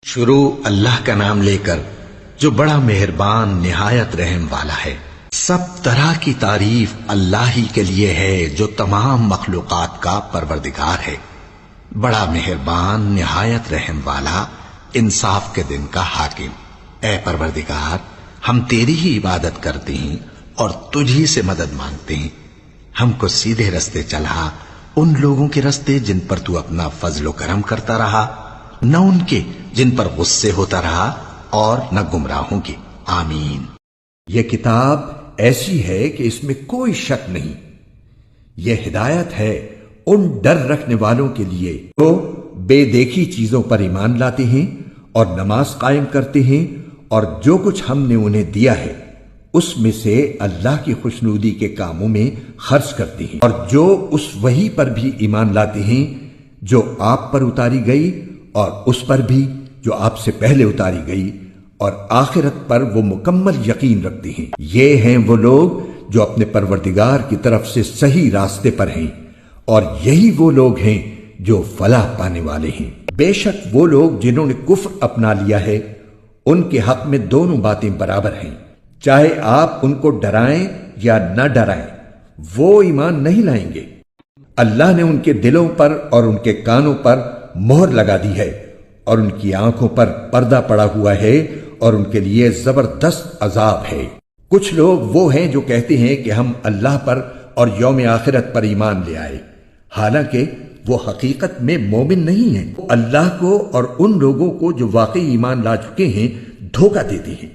شروع اللہ کا نام لے کر جو بڑا مہربان نہایت رحم والا ہے۔ سب طرح کی تعریف اللہ ہی کے لیے ہے جو تمام مخلوقات کا پروردگار ہے، بڑا مہربان نہایت رحم والا، انصاف کے دن کا حاکم۔ اے پروردگار، ہم تیری ہی عبادت کرتے ہیں اور تجھی سے مدد مانگتے ہیں۔ ہم کو سیدھے رستے چلا، ان لوگوں کے رستے جن پر تو اپنا فضل و کرم کرتا رہا، نہ ان کے جن پر غصے ہوتا رہا اور نہ گمراہوں کے۔ آمین۔ یہ کتاب ایسی ہے کہ اس میں کوئی شک نہیں، یہ ہدایت ہے ان ڈر رکھنے والوں کے لیے جو بے دیکھی چیزوں پر ایمان لاتے ہیں اور نماز قائم کرتے ہیں، اور جو کچھ ہم نے انہیں دیا ہے اس میں سے اللہ کی خوشنودی کے کاموں میں خرچ کرتے ہیں، اور جو اس وحی پر بھی ایمان لاتے ہیں جو آپ پر اتاری گئی اور اس پر بھی جو آپ سے پہلے اتاری گئی، اور آخرت پر وہ مکمل یقین رکھتے ہیں۔ یہ ہیں وہ لوگ جو اپنے پروردگار کی طرف سے صحیح راستے پر ہیں، اور یہی وہ لوگ ہیں جو فلاح پانے والے ہیں۔ بے شک وہ لوگ جنہوں نے کفر اپنا لیا ہے، ان کے حق میں دونوں باتیں برابر ہیں، چاہے آپ ان کو ڈرائیں یا نہ ڈرائیں، وہ ایمان نہیں لائیں گے۔ اللہ نے ان کے دلوں پر اور ان کے کانوں پر مہر لگا دی ہے، اور ان کی آنکھوں پر پردہ پڑا ہوا ہے، اور ان کے لیے زبردست عذاب ہے۔ کچھ لوگ وہ ہیں جو کہتے ہیں کہ ہم اللہ پر اور یوم آخرت پر ایمان لے آئے، حالانکہ وہ حقیقت میں مومن نہیں ہیں۔ اللہ کو اور ان لوگوں کو جو واقعی ایمان لا چکے ہیں دھوکہ دیتے ہیں،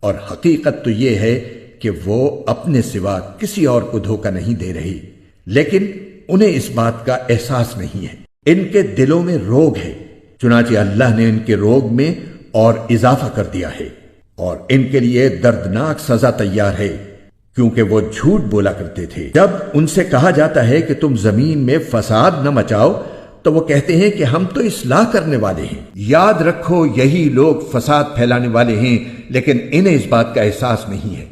اور حقیقت تو یہ ہے کہ وہ اپنے سوا کسی اور کو دھوکہ نہیں دے رہے، لیکن انہیں اس بات کا احساس نہیں ہے۔ ان کے دلوں میں روگ ہے، چنانچہ اللہ نے ان کے روگ میں اور اضافہ کر دیا ہے، اور ان کے لیے دردناک سزا تیار ہے، کیونکہ وہ جھوٹ بولا کرتے تھے۔ جب ان سے کہا جاتا ہے کہ تم زمین میں فساد نہ مچاؤ تو وہ کہتے ہیں کہ ہم تو اصلاح کرنے والے ہیں۔ یاد رکھو یہی لوگ فساد پھیلانے والے ہیں، لیکن انہیں اس بات کا احساس نہیں ہے۔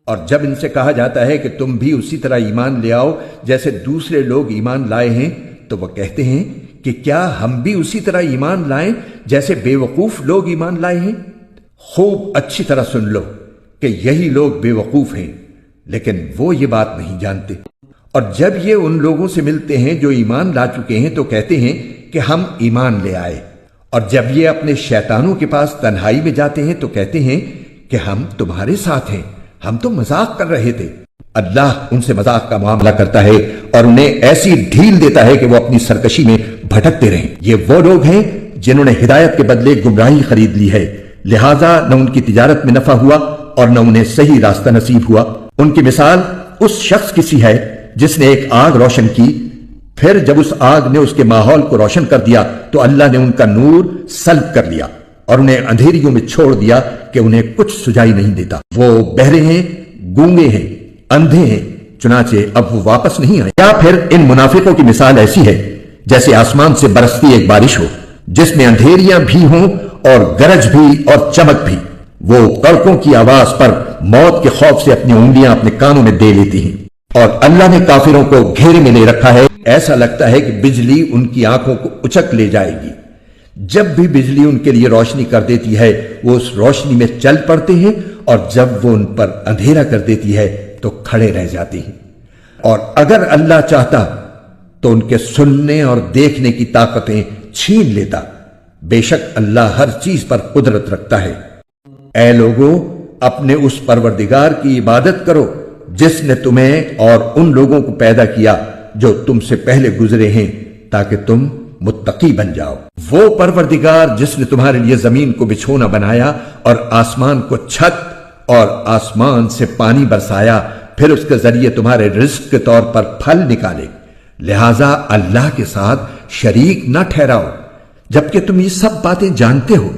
اور جب ان سے کہا جاتا ہے کہ تم بھی اسی طرح ایمان لے آؤ جیسے دوسرے لوگ ایمان لائے ہیں، تو وہ کہتے ہیں کہ کیا ہم بھی اسی طرح ایمان لائیں جیسے بے وقوف لوگ ایمان لائے ہیں؟ خوب اچھی طرح سن لو کہ یہی لوگ بے وقوف ہیں، لیکن وہ یہ بات نہیں جانتے۔ اور جب یہ ان لوگوں سے ملتے ہیں جو ایمان لا چکے ہیں تو کہتے ہیں کہ ہم ایمان لے آئے، اور جب یہ اپنے شیطانوں کے پاس تنہائی میں جاتے ہیں تو کہتے ہیں کہ ہم تمہارے ساتھ ہیں، ہم تو مذاق کر رہے تھے۔ اللہ ان سے مذاق کا معاملہ کرتا ہے اور انہیں ایسی ڈھیل دیتا ہے کہ وہ اپنی سرکشی میں بھٹکتے رہیں۔ یہ وہ لوگ ہیں جنہوں نے ہدایت کے بدلے گمراہی خرید لی ہے، لہذا نہ ان کی تجارت میں نفع ہوا اور نہ انہیں صحیح راستہ نصیب ہوا۔ ان کی مثال اس شخص کی سی ہے جس نے ایک آگ روشن کی، پھر جب اس آگ نے اس کے ماحول کو روشن کر دیا تو اللہ نے ان کا نور سلب کر لیا اور انہیں اندھیریوں میں چھوڑ دیا کہ انہیں کچھ سجائی نہیں دیتا۔ وہ بہرے ہیں، گونگے ہیں، اندھے ہیں، چنانچہ اب وہ واپس نہیں آئے۔ یا پھر ان منافقوں کی مثال ایسی ہے جیسے آسمان سے برستی ایک بارش ہو جس میں اندھیریاں بھی ہوں اور گرج بھی اور چمک بھی۔ وہ کڑکوں کی آواز پر موت کے خوف سے اپنی انگلیاں اپنے کانوں میں دے لیتی ہیں، اور اللہ نے کافروں کو گھیرے میں لے رکھا ہے۔ ایسا لگتا ہے کہ بجلی ان کی آنکھوں کو اچک لے جائے گی۔ جب بھی بجلی ان کے لیے روشنی کر دیتی ہے وہ اس روشنی میں چل پڑتے ہیں، اور جب وہ ان پر اندھیرا کر دیتی ہے تو کھڑے رہ جاتے ہیں۔ اور اگر اللہ چاہتا تو ان کے سننے اور دیکھنے کی طاقتیں چھین لیتا، بے شک اللہ ہر چیز پر قدرت رکھتا ہے۔ اے لوگو، اپنے اس پروردگار کی عبادت کرو جس نے تمہیں اور ان لوگوں کو پیدا کیا جو تم سے پہلے گزرے ہیں تاکہ تم متقی بن جاؤ۔ وہ پروردگار جس نے تمہارے لیے زمین کو بچھونا بنایا اور آسمان کو چھت اور آسمان سے پانی برسایا، پھر اس کے ذریعے تمہارے رزق کے طور پر پھل نکالے، لہذا اللہ کے ساتھ شریک نہ ٹھہراؤ جبکہ تم یہ سب باتیں جانتے ہو۔